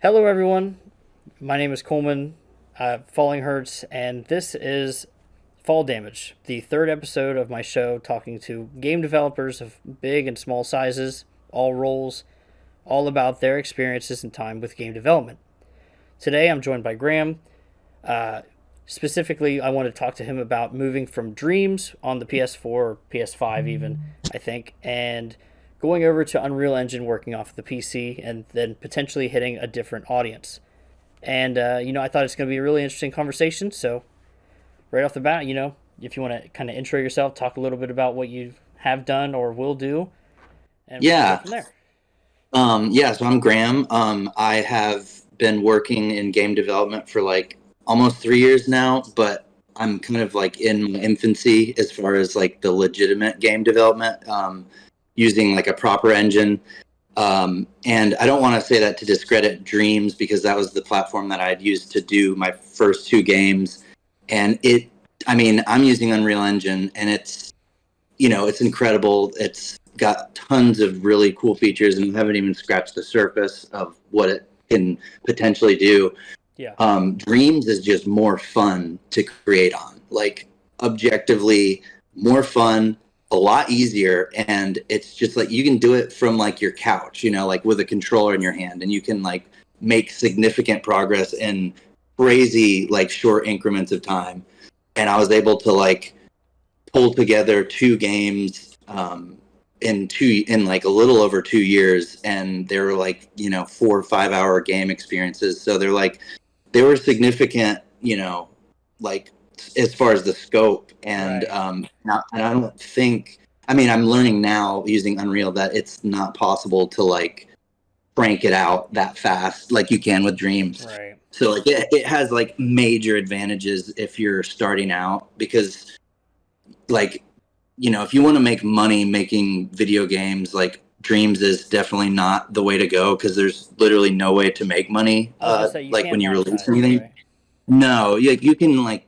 Hello, everyone. My name is Coleman, Falling Hurts, and this is Fall Damage, the third episode of my show talking to game developers of big and small sizes, all roles, all about their experiences and time with game development. Today, I'm joined by Graham. Uh, Specifically, I want to talk to him about moving from Dreams on the PS4 or PS5, even, I think, and going over to Unreal Engine working off the PC and then potentially hitting a different audience. And, I thought it's going to be a really interesting conversation. So, right off the bat, if you want to kind of intro yourself, talk a little bit about what you have done or will do, and we can go Yeah. from there. So I'm Graham. I have been working in game development for like almost 3 years now, but I'm kind of like in my infancy as far as like the legitimate game development, using like a proper engine. And I don't want to say that to discredit Dreams because that was the platform that I had used to do my first two games. And I'm using Unreal Engine and it's incredible. It's got tons of really cool features, and we haven't even scratched the surface of what it can potentially do. Yeah. Dreams is just more fun to create on, like objectively more fun, a lot easier, and it's just like you can do it from like your couch, like with a controller in your hand, and you can like make significant progress in crazy like short increments of time. And I was able to like pulled together two games in like a little over 2 years, and they were like 4 or 5 hour game experiences. So they were significant, like as far as the scope. And Right. and I don't think, I'm learning now using Unreal that it's not possible to like crank it out that fast like you can with Dreams. Right. So like it has like major advantages if you're starting out, because like if you want to make money making video games, like Dreams is definitely not the way to go, because there's literally no way to make money I was gonna say you like can't when you release monetize it, anything. right? No, you can like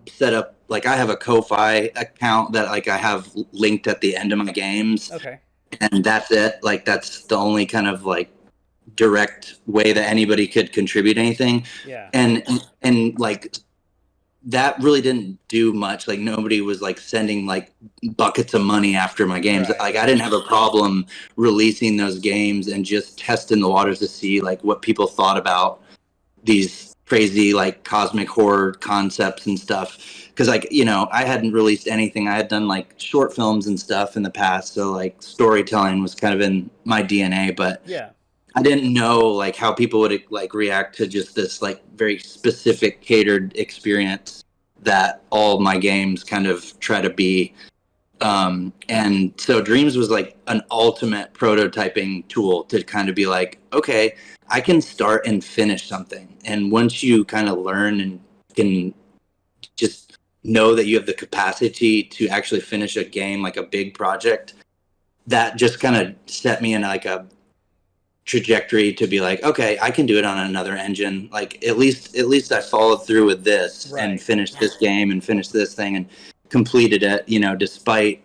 set up, like I have a Ko-Fi account that like I have linked at the end of my games, Okay. and that's it. Like that's the only kind of like direct way that anybody could contribute anything. Yeah. And like that really didn't do much. Like nobody was like sending like buckets of money after my games. Right. Like I Right. didn't have a problem releasing those games and just testing the waters to see like what people thought about these crazy like cosmic horror concepts and stuff. Because like I hadn't released anything. I had done like short films and stuff in the past, so like storytelling was kind of in my DNA. But Yeah. I didn't know like how people would like react to just this like very specific catered experience that all my games kind of try to be. And so Dreams was like an ultimate prototyping tool to kind of be like, okay, I can start and finish something. And once you kind of learn and can just know that you have the capacity to actually finish a game, like a big project, that just kind of set me in like a trajectory to be like, okay, I can do it on another engine. Like at least I followed through with this and Right. finished this game and finished this thing and completed it, despite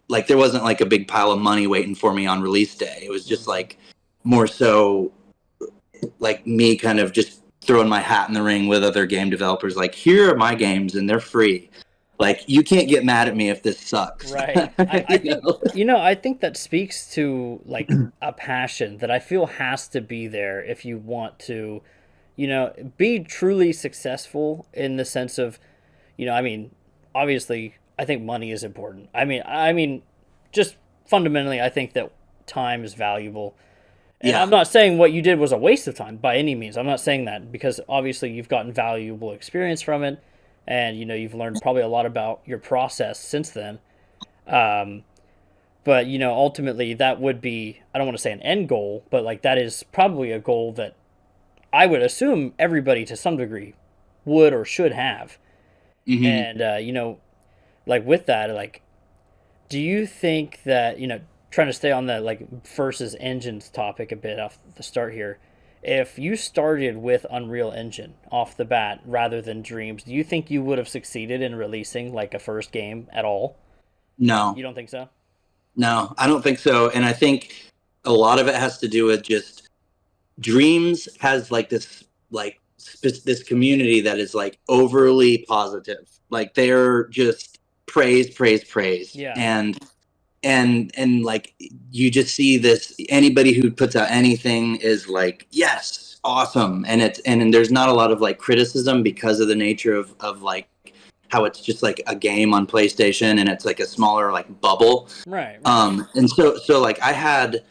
like there wasn't like a big pile of money waiting for me on release day. It was just Hmm. like more so like me kind of just throwing my hat in the ring with other game developers, like, here are my games and they're free. Like you can't get mad at me if this sucks. Right. I you think know? I think that speaks to like a passion that I feel has to be there if you want to, be truly successful in the sense of, obviously I think money is important. I mean just fundamentally I think that time is valuable. And I'm Yeah. not saying what you did was a waste of time by any means. I'm not saying that because obviously you've gotten valuable experience from it and you've learned probably a lot about your process since then. Um, but ultimately that would be, I don't want to say an end goal, but like that is probably a goal that I would assume everybody to some degree would or should have. Hmm. And like with that, like do you think that trying to stay on the like versus engines topic a bit off the start here, if you started with Unreal Engine off the bat rather than Dreams, do you think you would have succeeded in releasing like a first game at all? No. You don't think so? No, I don't think so. And I think a lot of it has to do with just Dreams has like this community that is like overly positive. Like they're just praise, praise, praise, Yeah. and like you just see this. Anybody who puts out anything is like, yes, awesome, and there's not a lot of like criticism because of the nature of like how it's just like a game on PlayStation and it's like a smaller like bubble. Right. Right. And so like I had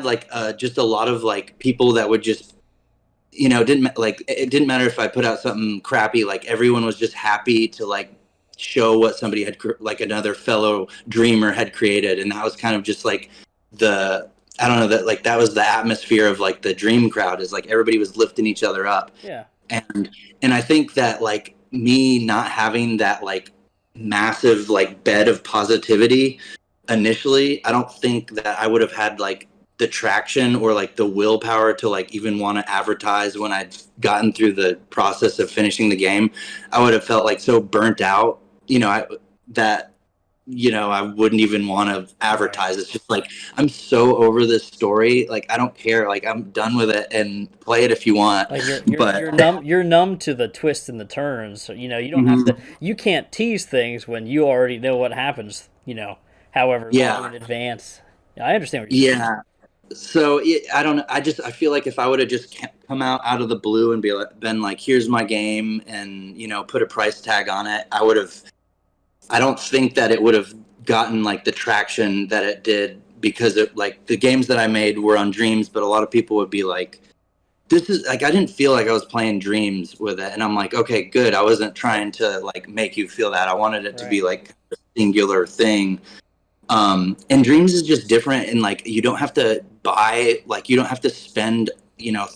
like just a lot of like people that would just, didn't like, it didn't matter if I put out something crappy, like everyone was just happy to like show what somebody had like another fellow dreamer had created. And that was kind of just like the, I don't know, that like that was the atmosphere of like the dream crowd, is like everybody was lifting each other up. Yeah. And I think that like me not having that like massive like bed of positivity initially, I don't think that I would have had like the traction or like the willpower to like even want to advertise when I'd gotten through the process of finishing the game. I would have felt like so burnt out, that I wouldn't even want to Right. advertise. It's just like I'm so over this story. Like I don't care. Like I'm done with it, and play it if you want. Like you're But you're numb you're numb to the twists and the turns. So, you don't have to, mhm, you can't tease things when you already know what happens, however long yeah, in advance. Yeah, I understand what you're saying. yeah. So I don't know. I feel like if I would have just come out of the blue and been like, here's my game, and put a price tag on it, I would have. I don't think that it would have gotten like the traction that it did, because it, like the games that I made were on Dreams, but a lot of people would be like, this is like, I didn't feel like I was playing Dreams with it, and I'm like, okay, good. I wasn't trying to like make you feel that. I wanted it to be Right. like a singular thing. And Dreams is just different, and like you don't have to buy, like you don't have to spend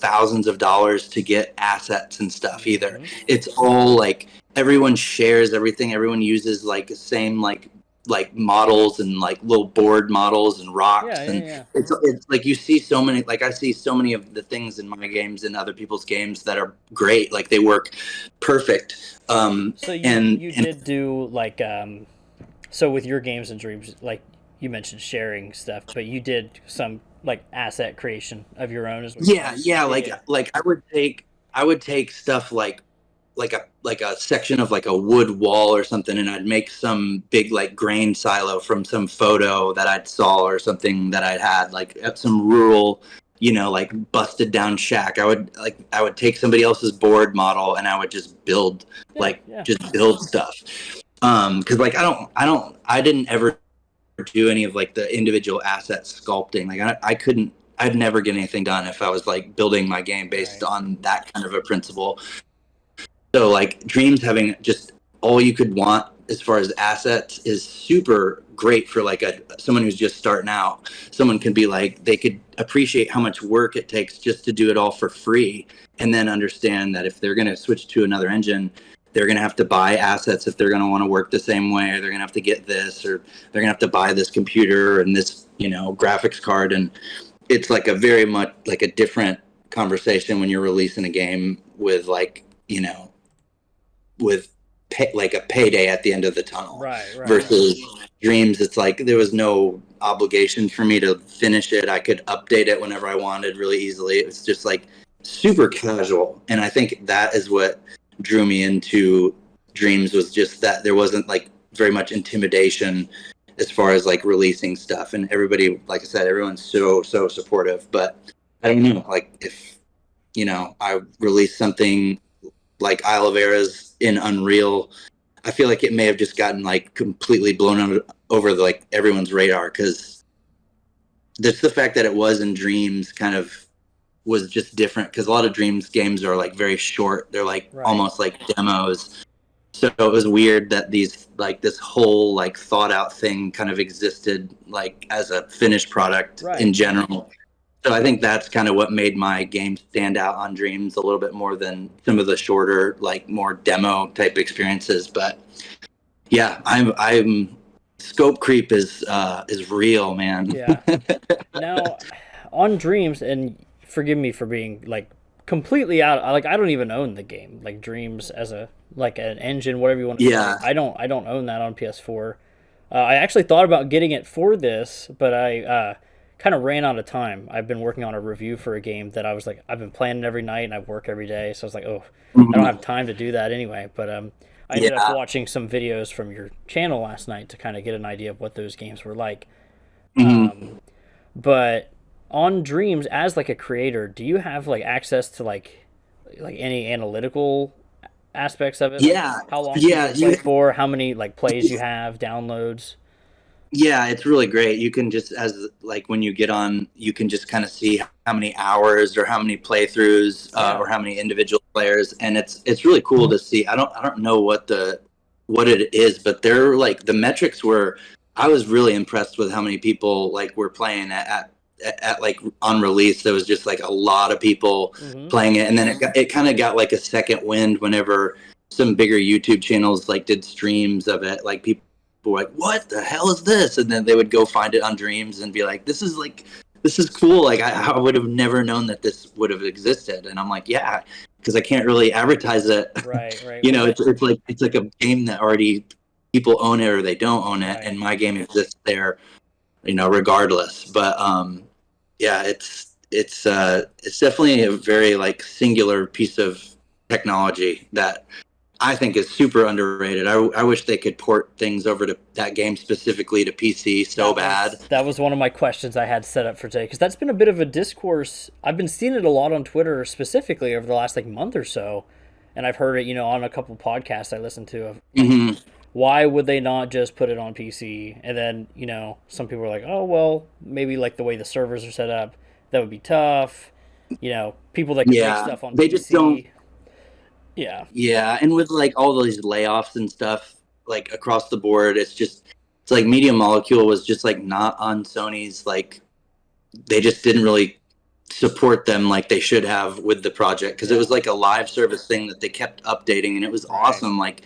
thousands of dollars to get assets and stuff either. Hmm. It's all like everyone shares everything. Everyone uses like the same like models and like little board models and Yeah. rocks, Yeah. and Yeah. it's like you see so many, like I see so many of the things in my games and other people's games that are great, like they work perfect. So you And you did do like so with your games and dreams, like you mentioned sharing stuff, but you did some like asset creation of your own, is what you're Yeah, saying. yeah, Yeah. like Yeah. I would take stuff like a section of like a wood wall or something, and I'd make some big like grain silo from some photo that I'd saw or something that I'd had, like at some rural, like busted down shack. I would take somebody else's board model and I would just build, Yeah. like Yeah. just build stuff. Because like I didn't ever do any of like the individual asset sculpting. Like I couldn't. I'd never get anything done if I was like building my game based Right. on that kind of a principle. So like Dreams having just all you could want as far as assets is super great for like someone who's just starting out. Someone can be like, they could appreciate how much work it takes just to do it all for free, and then understand that if they're going to switch to another engine, they're going to have to buy assets if they're going to want to work the same way, or they're going to have to get this, or they're going to have to buy this computer and this graphics card. And it's like a very much like a different conversation when you're releasing a game with like with like a payday at the end of the tunnel, Right. Right. versus Dreams. It's like there was no obligation for me to finish it. I could update it whenever I wanted really easily. It was just like super casual, and I think that is what drew me into Dreams, was just that there wasn't like very much intimidation as far as like releasing stuff, and everybody, like I said, everyone's so supportive. But I don't know, like if I released something like Isle of Era's in Unreal, I feel like it may have just gotten like completely blown over like everyone's radar, because just the fact that it was in Dreams kind of was just different, because a lot of Dreams games are like very short. They're like Right. almost like demos. So it was weird that these like this whole like thought out thing kind of existed like as a finished product Right. in general. So I think that's kind of what made my game stand out on Dreams a little bit more than some of the shorter, like more demo type experiences. But yeah, I'm scope creep is real, man. Yeah. Now, on Dreams, and forgive me for being like completely out. Like I don't even own the game. Like Dreams as a like an engine, whatever you want to say. Yeah, I don't own that on PS4. I actually thought about getting it for this, but I kind of ran out of time. I've been working on a review for a game that I was like, I've been planning every night and I work every day. So I was like, oh, I don't Mhm. have time to do that anyway. But I ended up Yeah. watching some videos from your channel last night to kind of get an idea of what those games were like. Mhm. But on Dreams, as like a creator, do you have like access to like any analytical aspects of it? Like Yeah. how long Yeah. people play You. for, how many like plays you have, downloads? Yeah, it's really great. You can just as like when you get on, you can just kind of see how many hours or how many playthroughs Yeah. or how many individual players, and it's really cool to see. I don't know what it is, but they're like the metrics were. I was really impressed with how many people like were playing at like on release. There was just like a lot of people Mm-hmm. playing it, and then it kind of got like a second wind whenever some bigger YouTube channels like did streams of it. Like people were like, "What the hell is this?" And then they would go find it on Dreams and be like, this is cool. Like I would have never known that this would have existed." And I'm like, "Yeah." Because I can't really advertise it. Right, right. You Well, know, it's like a game that already people own it or they don't own it, right. and my game exists there, you know, regardless. But yeah, it's definitely a very like singular piece of technology that I think is super underrated. I wish they could port things over to that game specifically to PC so bad. That was one of my questions I had set up for today because that's been a bit of a discourse. I've been seeing it a lot on Twitter specifically over the last like month or so, and I've heard it, on a couple podcasts I listened to of like Hmm. why would they not just put it on PC? And then, some people are like, "Oh, well, maybe like the way the servers are set up, that would be tough." People that can make Yeah, stuff on they just don't. PC. Yeah. Yeah, and with like all these layoffs and stuff, like across the board, it's like Media Molecule was just like not on Sony's like they just didn't really support them like they should have with the project because it was Yeah. like a live service thing that they kept updating and it was Right. awesome. Like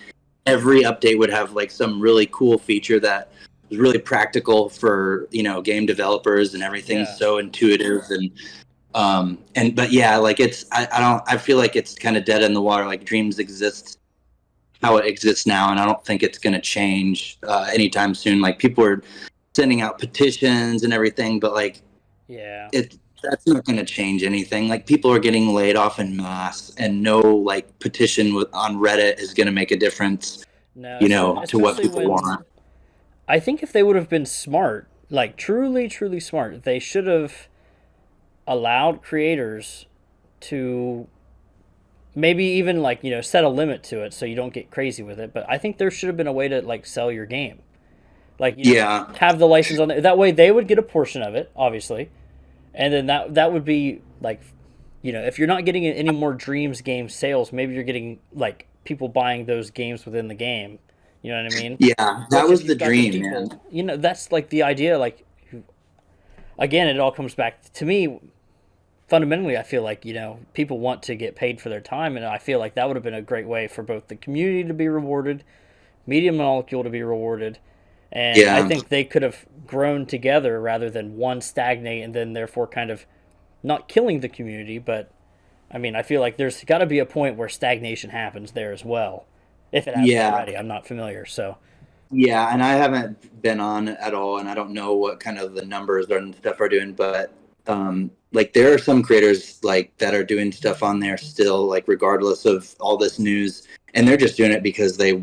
every update would have like some really cool feature that was really practical for game developers and everything's Yeah. so intuitive and but yeah, like I don't I feel like it's kind of dead in the water. Like Dreams exists how it exists now, and I don't think it's going to change anytime soon. Like people are sending out petitions and everything, but like Yeah. it that's not going to change anything. Like people are getting laid off in mass, and no like petition on Reddit is going to make a difference, No, to what especially people when want. I think if they would have been smart, like truly, truly smart, they should have allowed creators to maybe even like, set a limit to it so you don't get crazy with it. But I think there should have been a way to like sell your game. Like, Yeah, have the license on it. That way they would get a portion of it, obviously. And then that would be like, if you're not getting any more Dreams game sales, maybe you're getting like people buying those games within the game. You know what I mean? yeah, that Which if was the you've got the dream, man. people, that's like the idea. Like, again, it all comes back to me. Fundamentally, I feel like, people want to get paid for their time. And I feel like that would have been a great way for both the community to be rewarded, Media Molecule to be rewarded. And I Yeah, think they could have grown together rather than one stagnate and then therefore kind of not killing the community. But I mean, I feel like there's got to be a point where stagnation happens there as well. If it hasn't yeah. already, I'm not familiar. So, Yeah, and I haven't been on at all, and I don't know what kind of the numbers and stuff are doing, but like there are some creators like that are doing stuff on there still, like regardless of all this news, and they're just doing it because they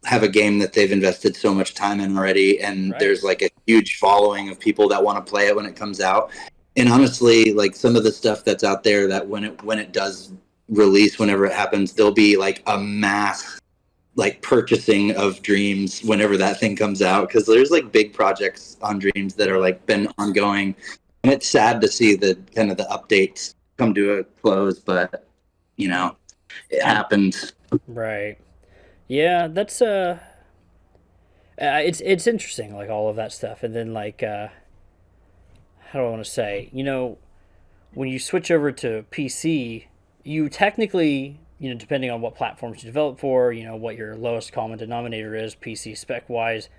have a game that they've invested so much time in already, and right. there's like a huge following of people that want to play it when it comes out. And honestly, like some of the stuff that's out there that when it does release, whenever it happens, there'll be like a mass like purchasing of Dreams whenever that thing comes out because there's like big projects on Dreams that are Yeah. like been ongoing, and it's sad to see the kind of the updates come to a close, but it happens. Right. Yeah, that's it's interesting like all of that stuff and then like how do I want to say, when you switch over to PC, you technically, depending on what platforms you develop for, what your lowest common denominator is, PC spec wise,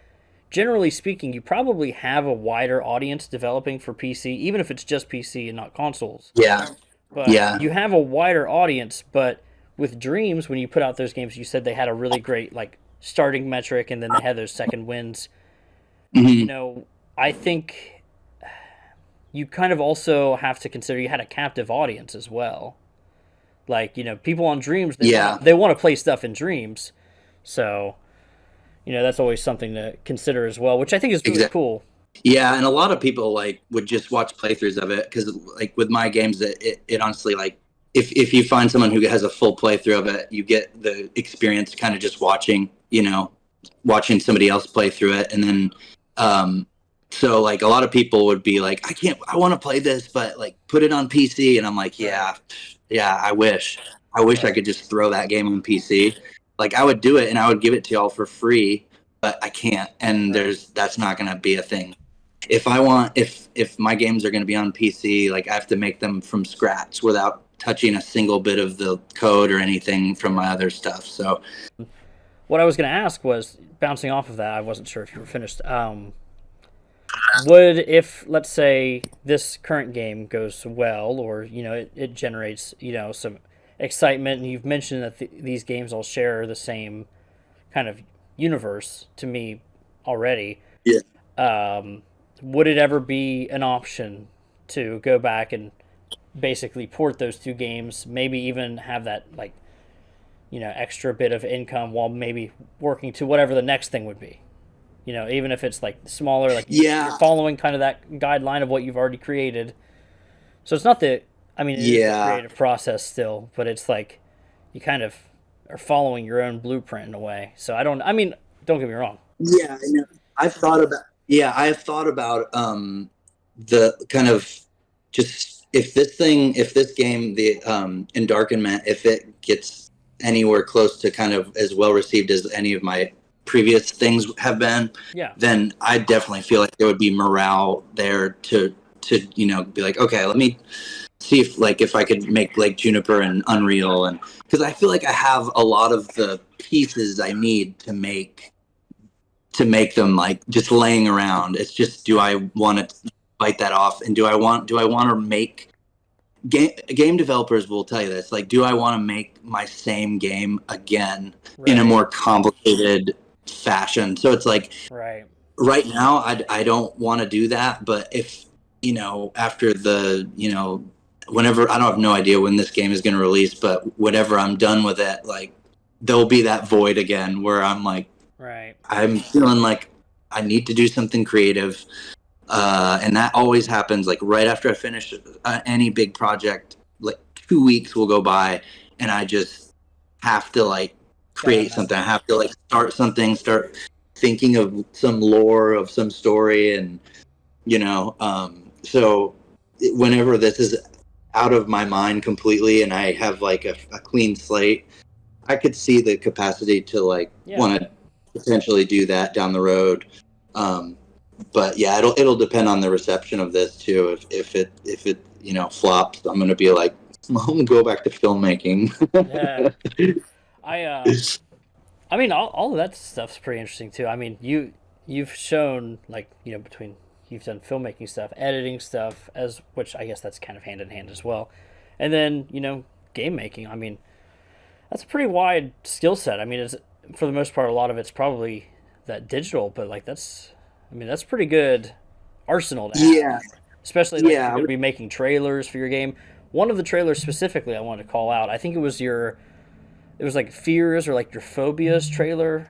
generally speaking, you probably have a wider audience developing for PC, even if it's just PC and not consoles. Yeah, But yeah. you have a wider audience. But with Dreams, when you put out those games, you said they had a really great like starting metric, and then they had those second wins. You Hmm. know, I think you kind of also have to consider you had a captive audience as well. Like, people on Dreams, Yeah, they want to play stuff in Dreams. So, that's always something to consider as well, which I think is really exactly. cool. Yeah, and a lot of people like would just watch playthroughs of it because like with my games, it honestly like if you find someone who has a full playthrough of it, you get the experience kind of just watching, watching somebody else play through it, and then um, so like a lot of people would be like, I want to play this, but like put it on PC, and I'm like, Right. yeah, I wish I Right. could just throw that game on PC. Like I would do it, and I would give it to y'all for free, but I can't, and Right. that's not going to be a thing. If my games are going to be on PC, like I have to make them from scratch without touching a single bit of the code or anything from my other stuff. So What I was going to ask was bouncing off of that. I wasn't sure if you were finished. Would, if let's say this current game goes well, or it generates some excitement, and you've mentioned that these games all share the same kind of universe to me already. yeah, Um, would it ever be an option to go back and basically port those two games? Maybe even have that like extra bit of income while maybe working to whatever the next thing would be. Even if it's like smaller, like you're yeah, following kind of that guideline of what you've already created. So it's not the, I mean, it is the yeah, creative process still, but it's like you kind of are following your own blueprint in a way. So I mean, don't get me wrong. yeah. I know. I've thought about yeah, I've thought about the kind of just if this game the Endarkenment, if it gets anywhere close to kind of as well received as any of my previous things have been, Yeah. then I definitely feel like there would be morale there to be like, okay, let me see if I could make like Juniper and Unreal, and because I feel like I have a lot of the pieces I need to make them like just laying around. It's just, do I want to bite that off, and do I want to make game developers will tell you this, like, do I want to make my same game again in a Right. more complicated fashion? So it's like Right. right now I don't want to do that, but if after the whenever, I don't have no idea when this game is going to release, but whenever I'm done with it, like there'll be that void again where I'm like, Right. I'm feeling like I need to do something creative, and that always happens like right after I finish any big project. Like 2 weeks will go by, and I just have to like Gotta create mess something. I with it. have to like start something, start thinking of some lore of some story, and so whenever this is out of my mind completely, and I have like a clean slate, I could see the capacity to like Yeah. want to potentially do that down the road. Um, but yeah, it'll depend on the reception of this too. If it flops, I'm gonna be like, I'm gonna go back to filmmaking. Yeah. I I mean, all of that stuff's pretty interesting too. I mean, you've shown like between you've done filmmaking stuff, editing stuff, as which I guess that's kind of hand in hand as well, and then game making. I mean, that's a pretty wide skill set. I mean, it's for the most part a lot of it's probably that digital, but like I mean, that's pretty good arsenal to have, Yeah, especially like if you're yeah, going to be making trailers for your game. One of the trailers specifically I wanted to call out. I think it was like Fears or like your Phobias trailer.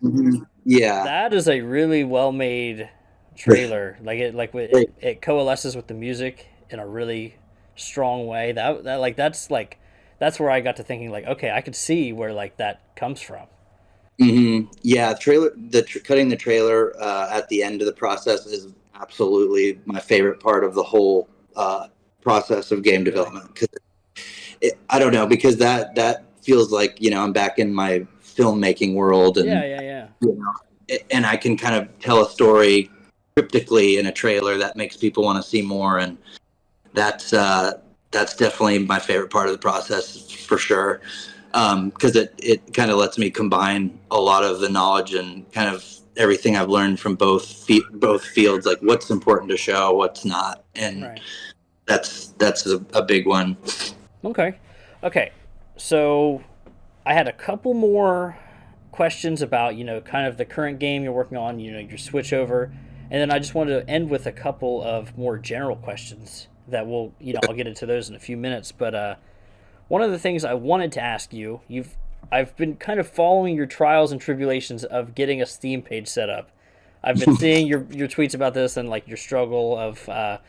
yeah. That is a really well made trailer. It coalesces with the music in a really strong way. That's where I got to thinking like, okay, I could see where like that comes from. Yeah, cutting the trailer at the end of the process is absolutely my favorite part of the whole process of game Really. development. 'Cause I don't know, because that feels like I'm back in my filmmaking world, Yeah, and yeah, yeah. and I can kind of tell a story cryptically in a trailer that makes people want to see more, and that's definitely my favorite part of the process for sure, because it kind of lets me combine a lot of the knowledge and kind of everything I've learned from both fields, like what's important to show, what's not, and Right. that's a big one. Okay. Okay. So I had a couple more questions about, kind of the current game you're working on, your switch over. And then I just wanted to end with a couple of more general questions. that I'll get into those in a few minutes. But one of the things I wanted to ask you, I've been kind of following your trials and tribulations of getting a Steam page set up. I've been seeing your tweets about this and like your struggle of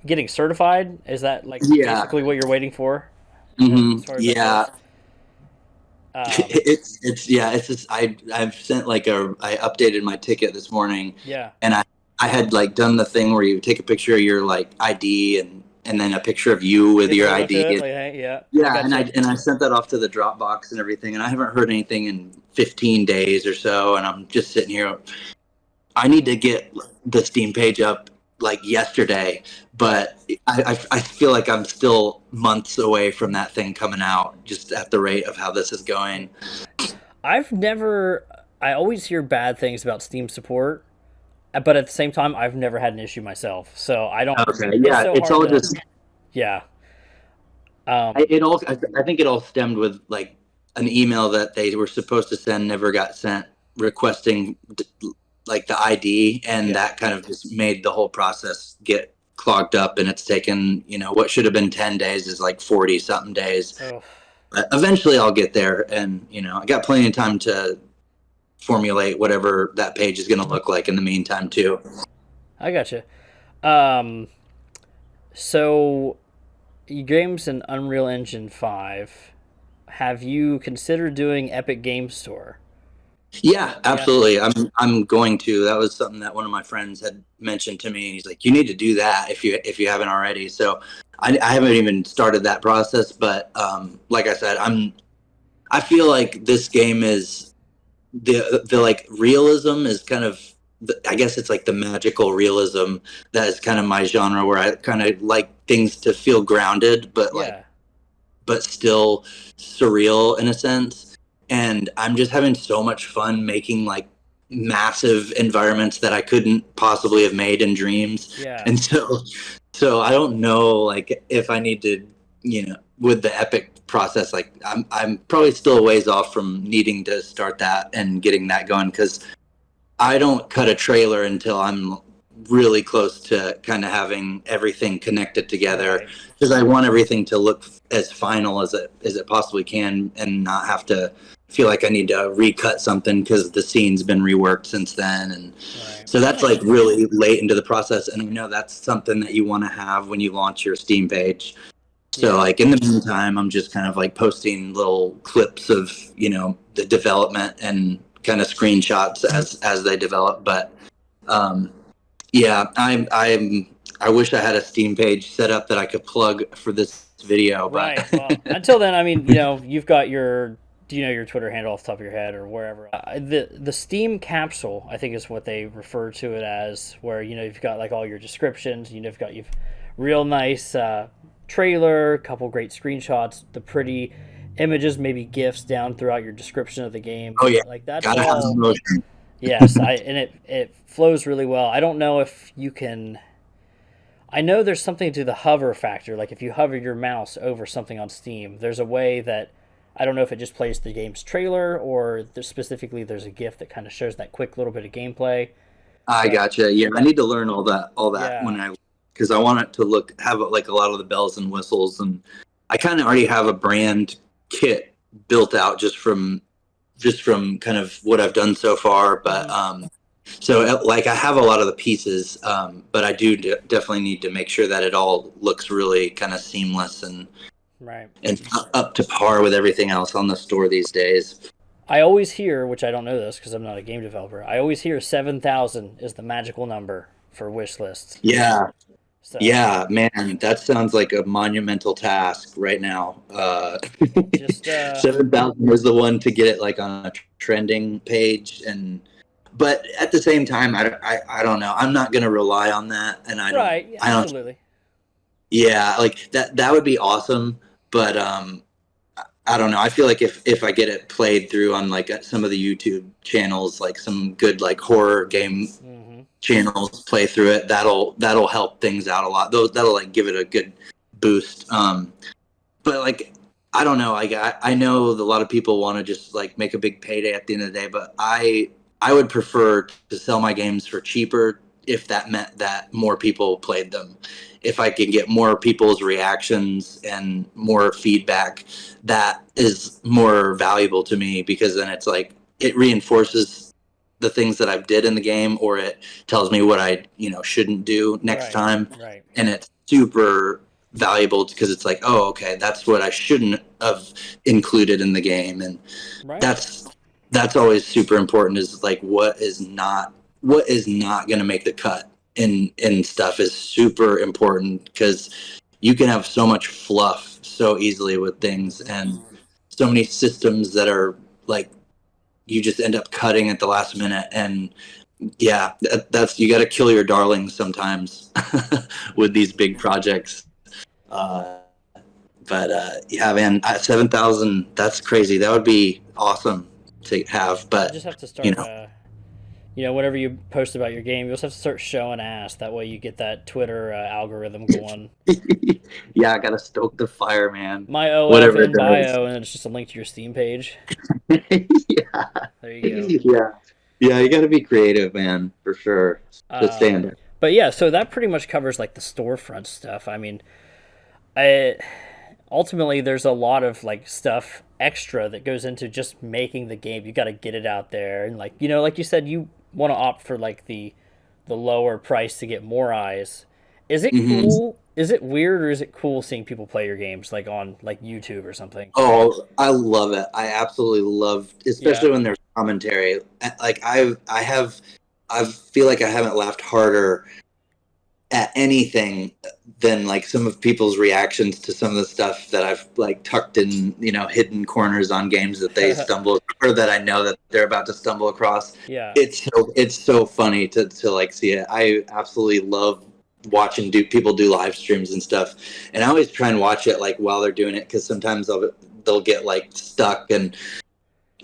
getting certified. Is that like Yeah. basically what you're waiting for Hmm. as far as that Yeah. goes? Um, It's yeah, it's just I've sent like I updated my ticket this morning, yeah. and I had like done the thing where you take a picture of your like ID and then a picture of you with Pin the your logo ID. to it. Like, hey, yeah, I Yeah, got you. and I sent that off to the Dropbox and everything, and I haven't heard anything in 15 days or so, and I'm just sitting here. I need to get the Steam page up like yesterday, Right. but I feel like I'm still months away from that thing coming out, just at the rate of how this is going. I've never. I always hear bad things about Steam support, but at the same time, I've never had an issue myself. So I don't. Okay, It's yeah, so it's hard all to. just Yeah. it all. I think it all stemmed with like an email that they were supposed to send never got sent, requesting like the ID, and Yeah. that kind of just made the whole process get clogged up, and it's taken what should have been 10 days is like 40 something days. Oh, But eventually, I'll get there, and I got plenty of time to formulate whatever that page is going to look like in the meantime too. I got you. Um. So, your game's in Unreal Engine 5. Have you considered doing Epic Game Store? Yeah, Yeah. absolutely. I'm going to. That was something that one of my friends had mentioned to me, and he's like, "You need to do that if you haven't already." So I haven't even started that process, but like I said, I feel like this game is the like realism is kind of I guess it's like the magical realism that is kind of my genre where I kind of like things to feel grounded, Yeah. but still surreal in a sense. And I'm just having so much fun making like massive environments that I couldn't possibly have made in dreams. Yeah. And so I don't know like if I need to, with the epic process, like I'm probably still a ways off from needing to start that and getting that going because I don't cut a trailer until I'm really close to kind of having everything connected together Right. because I want everything to look as final as it possibly can and not have to feel like I need to recut something because the scene's been reworked since then. And Right. so That that's makes like sense. really late into the process, and I know that's something that you want to have when you launch your Steam page. So Yeah. like in the meantime, I'm just kind of like posting little clips of the development and kind of screenshots as they develop. But um, yeah, I wish I had a Steam page set up that I could plug for this video, but Right. Well, until then, I mean, you've got your, do you know your Twitter handle off the top of your head or wherever? The Steam capsule, I think, is what they refer to it as, where you've got like all your descriptions. You've real nice trailer, couple great screenshots, the pretty images, maybe gifs down throughout your description of the game. oh yeah, Like that's gotta have some all. motion. Yes, and it flows really well. I don't know if you can. I know there's something to the hover factor. Like if you hover your mouse over something on Steam, there's a way that I don't know if it just plays the game's trailer or specifically there's a GIF that kind of shows that quick little bit of gameplay. I But gotcha. Yeah, I that, need to learn all that yeah, because I want it to have like a lot of the bells and whistles, and I kind of already have a brand kit built out just from kind of what I've done so far. But hmm so like I have a lot of the pieces, but I do definitely need to make sure that it all looks really kind of seamless right. and up to par with everything else on the store these days. I always hear, which I don't know this because I'm not a game developer. I always hear 7,000 is the magical number for wish lists. Yeah, So yeah, man, that sounds like a monumental task right now. just 7,000 was the one to get it like on a trending page, but at the same time, I don't know. I'm not gonna rely on that, and right, yeah, I don't. absolutely. Yeah, like that would be awesome, but I don't know. I feel like if I get it played through on like some of the YouTube channels, like some good like horror game hmm channels play through it, that'll help things out a lot. Those that'll like give it a good boost. But like I don't know. Like I know a lot of people want to just like make a big payday at the end of the day, but I would prefer to sell my games for cheaper if that meant that more people played them. if I can get more people's reactions and more feedback, that is more valuable to me, because then it's like it reinforces the things that I did in the game, or it tells me what I shouldn't do next Right. time, Right. and it's super valuable because it's like, oh, okay, that's what I shouldn't have included in the game, and Right. that's always super important, is like what is not going to make the cut in stuff is super important, because you can have so much fluff so easily with things, and so many systems that are like you just end up cutting at the last minute. And yeah, that's you got to kill your darlings sometimes with these big projects. uh, but yeah, man, at 7,000, that's crazy. That would be awesome to have. You'll But just have to you start know, whenever you post about your game, you'll just have to start showing ass. That way you get that Twitter algorithm going. yeah, I gotta stoke the fire, man. My OF Whatever it in does. bio, and it's just a link to your Steam page. Yeah, There you go. yeah, yeah. You gotta be creative, man, for sure, to stand it. But yeah, so that pretty much covers like the storefront stuff. I mean, I ultimately there's a lot of like stuff extra that goes into just making the game. You got to get it out there, and like like you said, you want to opt for like the lower price to get more eyes. Is it Hmm. cool? Is it weird, or is it cool seeing people play your games like on like YouTube or something? Oh, I love it. I absolutely love, Yeah. especially when there's commentary. Like I feel like I haven't laughed harder at anything than like some of people's reactions to some of the stuff that I've like tucked in, hidden corners on games that they stumble, or that I know that they're about to stumble across. Yeah. It's so funny to like see it. I absolutely love watching people do live streams and stuff, and I always try and watch it like while they're doing it, because sometimes they'll get like stuck, and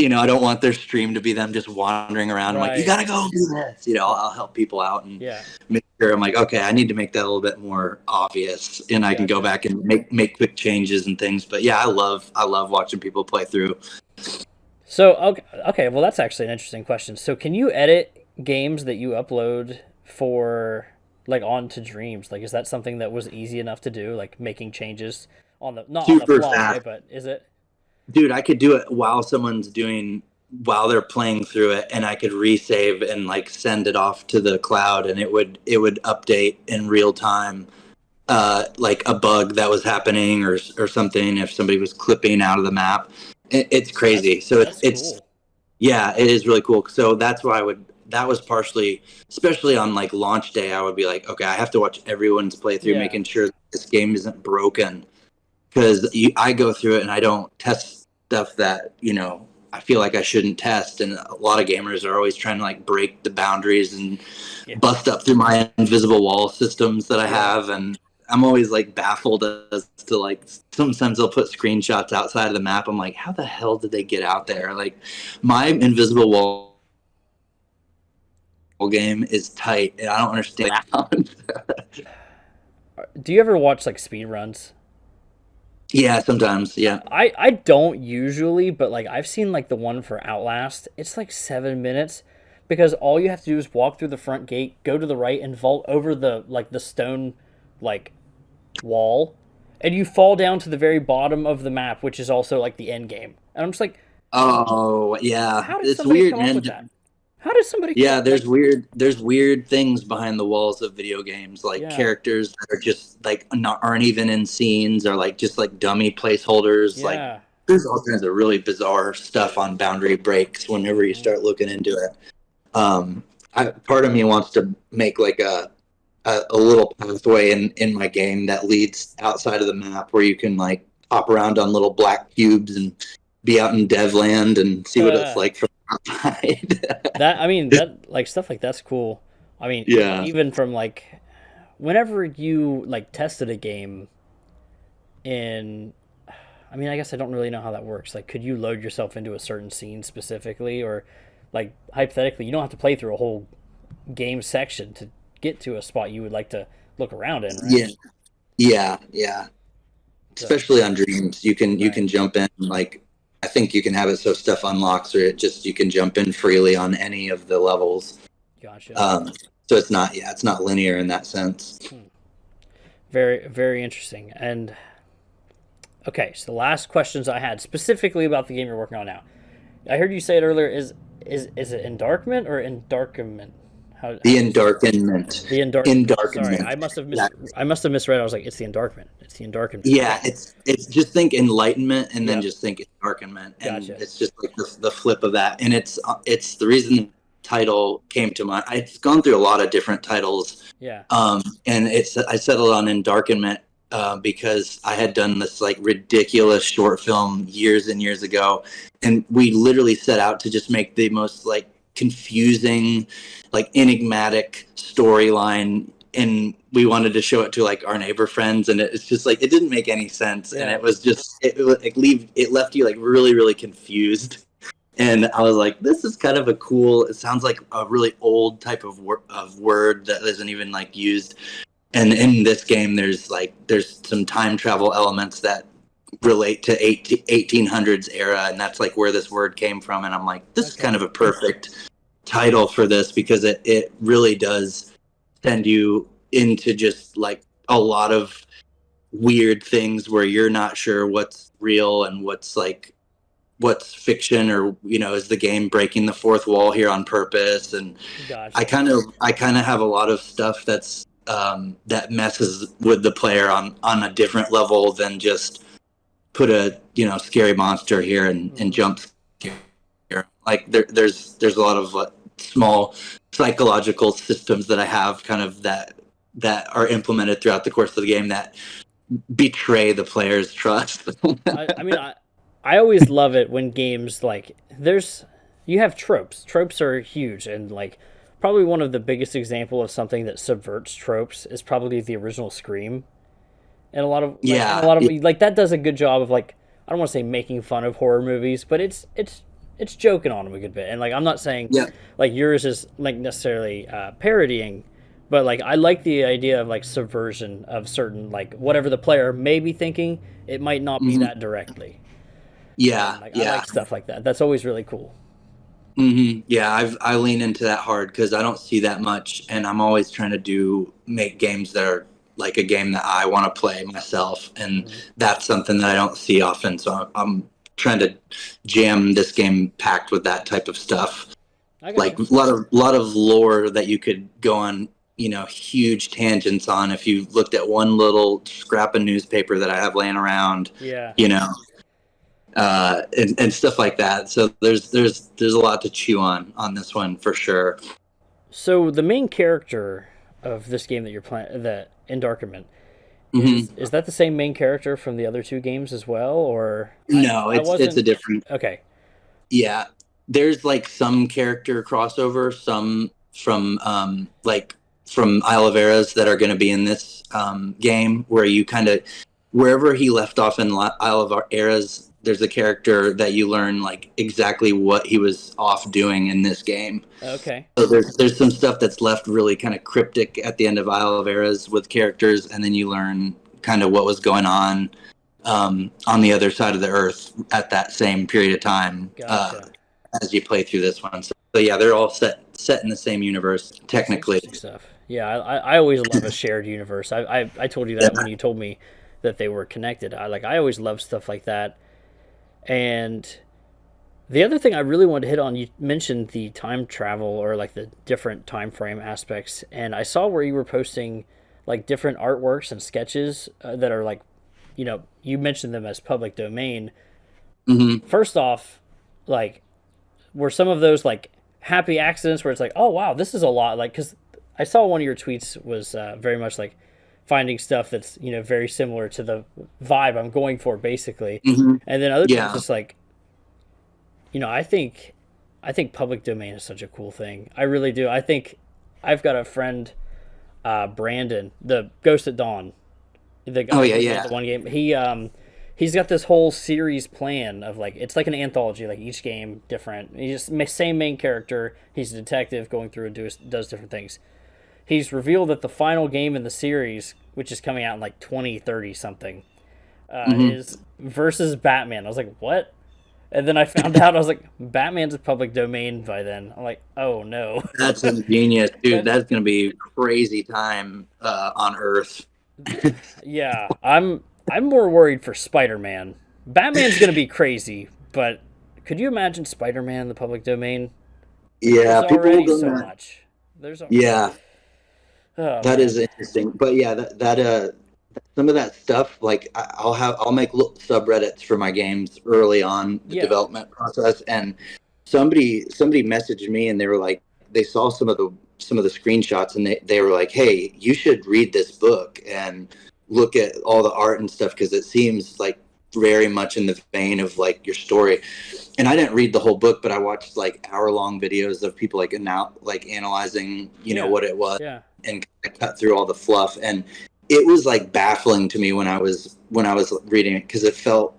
I don't want their stream to be them just wandering around. I'm like, you Right. gotta go do this. I'll help people out and Yeah. make sure. I'm like, okay, I need to make that a little bit more obvious, and I can go Gotcha. back and make quick changes and things. But yeah, I love watching people play through. So okay, well that's actually an interesting question. So can you edit games that you upload for like onto Dreams? Like is that something that was easy enough to do, like making changes on the not on the Super fly, fast, but is it? dude. I could do it while they're playing through it, and I could resave and like send it off to the cloud, and it would update in real time, like a bug that was happening, or something, if somebody was clipping out of the map. It's That's crazy. So that's it's cool. yeah, it is really cool. So that's why that was partially, especially on like launch day, I would be like, okay, I have to watch everyone's playthrough, Yeah. making sure this game isn't broken, because I go through it and I don't test stuff that I feel like I shouldn't test, and a lot of gamers are always trying to like break the boundaries and Yeah. bust up through my invisible wall systems that I Yeah. have, and I'm always like baffled as to like sometimes they'll put screenshots outside of the map. I'm like, how the hell did they get out there? Like my invisible wall game is tight, and I don't understand. Do you ever watch like speed runs? Yeah, sometimes. Yeah. I don't usually, but like I've seen like the one for Outlast. It's like 7 minutes because all you have to do is walk through the front gate, go to the right, and vault over the stone like wall, and you fall down to the very bottom of the map, which is also like the end game. And I'm just like, Oh, yeah. how did It's somebody weird, come up man. with that? How did somebody come Yeah, up like there's weird things behind the walls of video games, like yeah, characters that are just like aren't even in scenes, or like just like dummy placeholders. Like yeah, there's all kinds of really bizarre stuff on Boundary Breaks whenever you mhm, start looking into it. Um, part of me wants to make like a little pathway in my game that leads outside of the map, where you can like hop around on little black cubes and be out in Devland and see what it's that like from outside. I mean that like stuff like that's cool. I mean Yeah. even from like whenever you like tested a game in I mean, I guess I don't really know how that works. Like, could you load yourself into a certain scene specifically, or like hypothetically, you don't have to play through a whole game section to get to a spot you would like to look around in, right? Yeah, yeah, yeah. So, Especially on Dreams, you right, can jump in. Like, I think you can have it so stuff unlocks, or you can jump in freely on any of the levels. gotcha. Um, so it's not linear in that sense. Hmm. Very, very interesting. And okay, so the last questions I had specifically about the game you're working on now. I heard you say it earlier. Is it Endarkment or Endarkment? How The do you say it? endarkenment. The Endarkment. Sorry, Endarkenment. Yeah. I must have misread. I was like, it's the Endarkment. It's the Endarkment. Yeah, Okay. it's just think enlightenment and then Yep. just think endarkenment, and Gotcha. it's just like the flip of that. And it's the reason the title came to mind. It's gone through a lot of different titles, Yeah. and it's I settled on endarkenment because I had done this like ridiculous short film years and years ago, and we literally set out to just make the most like confusing, like enigmatic storyline, and we wanted to show it to like our neighbor friends, and it's just like it didn't make any sense, and Yeah. it was just it left you like really really confused. And I was like, this is kind of a cool, it sounds like a really old type of word that isn't even like used. And in this game there's some time travel elements that relate to 1800s era, and that's like where this word came from. And I'm like, this is Okay. kind of a perfect title for this, because it really does send you into just like a lot of weird things where you're not sure what's real and what's fiction, or is the game breaking the fourth wall here on purpose. And Gotcha. I kind of have a lot of stuff that messes with the player on a different level than just put a scary monster here and Hmm. jump scare. Like there's a lot of small psychological systems that I have kind of that are implemented throughout the course of the game that betray the player's trust. I mean, I always love it when games like there's you have tropes. Tropes are huge, and like probably one of the biggest example of something that subverts tropes is probably the original Scream. And a Yeah, lot of yeah. like that does a good job of like I don't want to say making fun of horror movies, but it's joking on them a good bit. And like I'm not saying Yeah. like yours is like necessarily parodying, but like I like the idea of like subversion of certain like whatever the player may be thinking, it might not be Mhm. that directly. And Yeah, like I yeah. like stuff like that. That's always really cool. Yeah, I lean into that hard because I don't see that much, and I'm always trying to make games that are like a game that I want to play myself, and Mhm. that's something that I don't see often. So I'm trying to jam this game packed with that type of stuff, I got like you. a lot of lore that you could go on, huge tangents on if you looked at one little scrap of newspaper that I have laying around, Yeah. you know and stuff like that. So there's a lot to chew on this one for sure. So the main character of this game that you're playing, the Endarkerment, Hmm. is that the same main character from the other two games as well, or No, I it's a wasn't different. okay. Yeah, there's like some character crossover, some from Isle of Eras that are going to be in this game, where you kind of wherever he left off in Isle of Eras. There's a character that you learn like exactly what he was off doing in this game. Okay, So there's some stuff that's left really kind of cryptic at the end of Isle of Eras with characters, and then you learn kind of what was going on the other side of the Earth at that same period of time gotcha. as you play through this one. So yeah, they're all set in the same universe That's technically. interesting stuff. Yeah, I always love a shared universe. I told you that when you told me that they were connected. I always love stuff like that. And the other thing I really wanted to hit on, you mentioned the time travel or like the different time frame aspects, and I saw where you were posting like different artworks and sketches that are like, you mentioned them as public domain. Hmm. First off, like, were some of those like happy accidents where it's like, oh wow, this is a lot, like because I saw one of your tweets was very much like finding stuff that's very similar to the vibe I'm going for basically, Hmm. and then other times Yeah. just like I think public domain is such a cool thing. I really do. I think I've got a friend, Brandon, the Ghost at Dawn, the Oh guy yeah, who made the yeah. one game. He's got this whole series plan of like it's like an anthology, like each game different. He just same main character. He's a detective going through and does different things. He's revealed that the final game in the series, which is coming out in like 2030 something, Hmm. is versus Batman. I was like, what? And then I found out I was like, Batman's a public domain by then. I'm like, oh no. That's ingenious, dude. That's That's gonna be crazy time on Earth. Yeah, I'm more worried for Spider-Man. Batman's gonna be crazy, but could you imagine Spider-Man in the public domain? Like, there's Yeah, people will already go so nuts. much. There's a Yeah, oh that is man, interesting. But yeah, some of that stuff, like I'll make little subreddits for my games early on the yeah, development process, and somebody messaged me and they were like they saw some of the screenshots and they were like, hey, you should read this book and look at all the art and stuff because it seems like very much in the vein of like your story. And I didn't read the whole book, but I watched like hour-long videos of people like now like analyzing, yeah, what it was yeah, and cut through all the fluff. And it was like baffling to me when I was reading it because it felt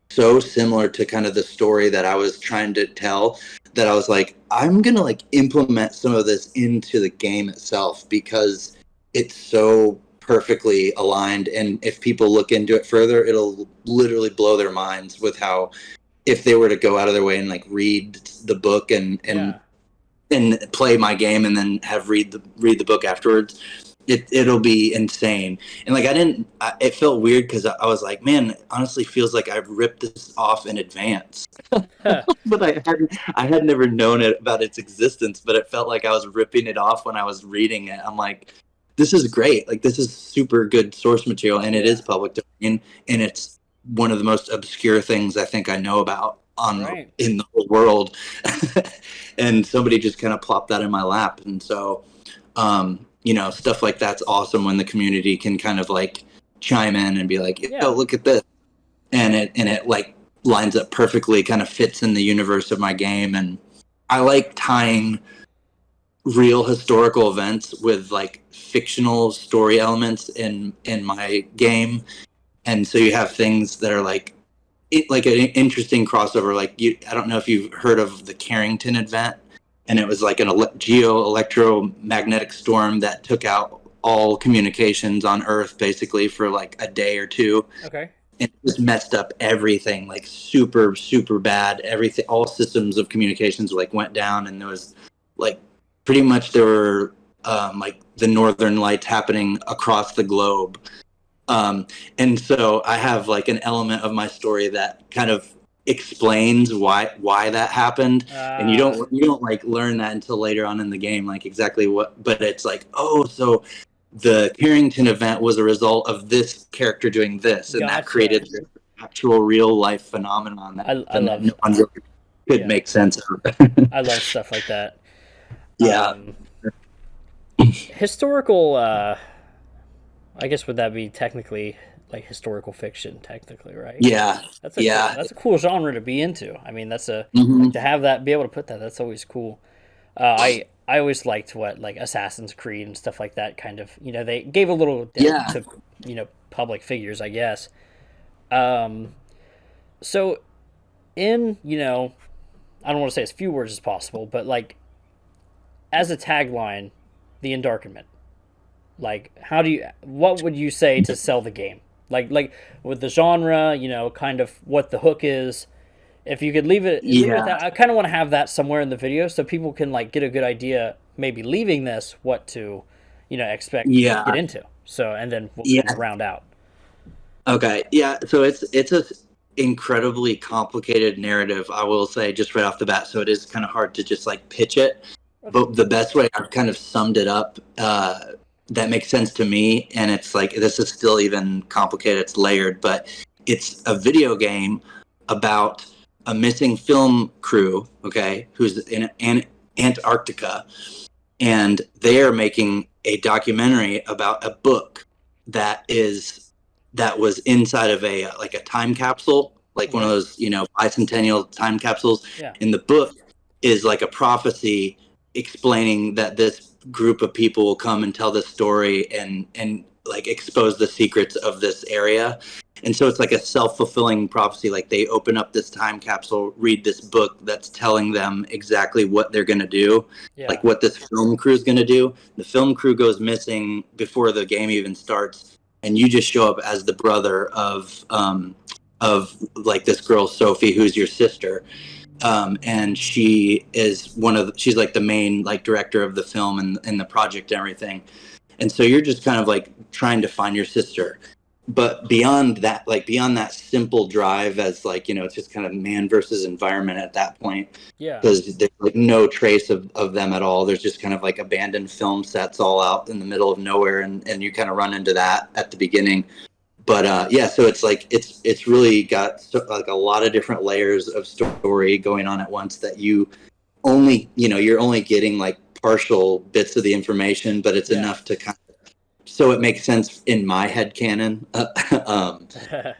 so similar to kind of the story that I was trying to tell that I was like, I'm gonna like implement some of this into the game itself because it's so perfectly aligned. And if people look into it further, it'll literally blow their minds with how if they were to go out of their way and like read the book yeah, and play my game and then have read the book afterwards, it'll be insane. And like it felt weird because I was like, man, it honestly feels like I've ripped this off in advance. But I had never known it about its existence, but it felt like I was ripping it off when I was reading it. I'm like, this is great. Like this is super good source material, and it yeah. is public domain, and it's one of the most obscure things I think I know about on Right. in the whole world. And somebody just kind of plopped that in my lap, and so stuff like that's awesome when the community can kind of like chime in and be like, yo, Yeah. look at this, and it like lines up perfectly, kind of fits in the universe of my game. And I like tying real historical events with like fictional story elements in my game. And so you have things that are like like an interesting crossover. Like I don't know if you've heard of the Carrington event, and it was like an geo electromagnetic storm that took out all communications on Earth basically for like a day or two, Okay. and it just messed up everything, like super super bad. Everything, all systems of communications like went down, and there was like pretty much there were like the northern lights happening across the globe. And so I have like an element of my story that kind of explains why that happened, and you don't like learn that until later on in the game, like exactly what. But it's like, oh, so the Carrington event was a result of this character doing this, and that Gotcha. created this actual real life phenomenon I that no love one really could yeah. make sense of. I love stuff like that. Yeah, Um, historical. I guess would that be technically like historical fiction? Technically, right? yeah, yeah. That's a cool genre to be into. I mean, that's a Hmm. like to have that be able to put that. That's always cool. I always liked what like Assassin's Creed and stuff like that. Kind of they gave a little depth Yeah, to public figures, I guess. Um, so in I don't want to say as few words as possible, but like as a tagline, the Endarkenment. Like, what would you say to sell the game? Like with the genre, kind of what the hook is. If you could leave it with yeah, that, I kind of want to have that somewhere in the video so people can like get a good idea, maybe leaving this, what to, expect to get yeah, into. So, and then we'll kind of yeah. round out. Okay, yeah. So it's a incredibly complicated narrative, I will say, just right off the bat. So it is kind of hard to just like pitch it. Okay. But the best way I've kind of summed it up, that makes sense to me, and it's like this is still even complicated. It's layered, but it's a video game about a missing film crew. Okay, who's in Antarctica, and they are making a documentary about a book that is that was inside of a like a time capsule, like one of Okay. those bicentennial time capsules. Yeah. In the book is like a prophecy explaining that this group of people will come and tell this story and like expose the secrets of this area. And so it's like a self-fulfilling prophecy. Like they open up this time capsule, read this book that's telling them exactly what they're going to do, Yeah. like what this film crew is going to do. The film crew goes missing before the game even starts, and you just show up as the brother of like this girl Sophie, who's your sister. And she's like the main like director of the film and the project and everything. and so you're just kind of like trying to find your sister. But beyond that, like beyond that simple drive, as like, you know, it's just kind of man versus environment at that point, Yeah. because there's like no trace of them at all. There's just kind of like abandoned film sets all out in the middle of nowhere, and you kind of run into that at the beginning. But yeah, so it's like it's really got like a lot of different layers of story going on at once that you only, you know, you're only getting like partial bits of the information, but it's Yeah. enough to kind of, so it makes sense in my head canon.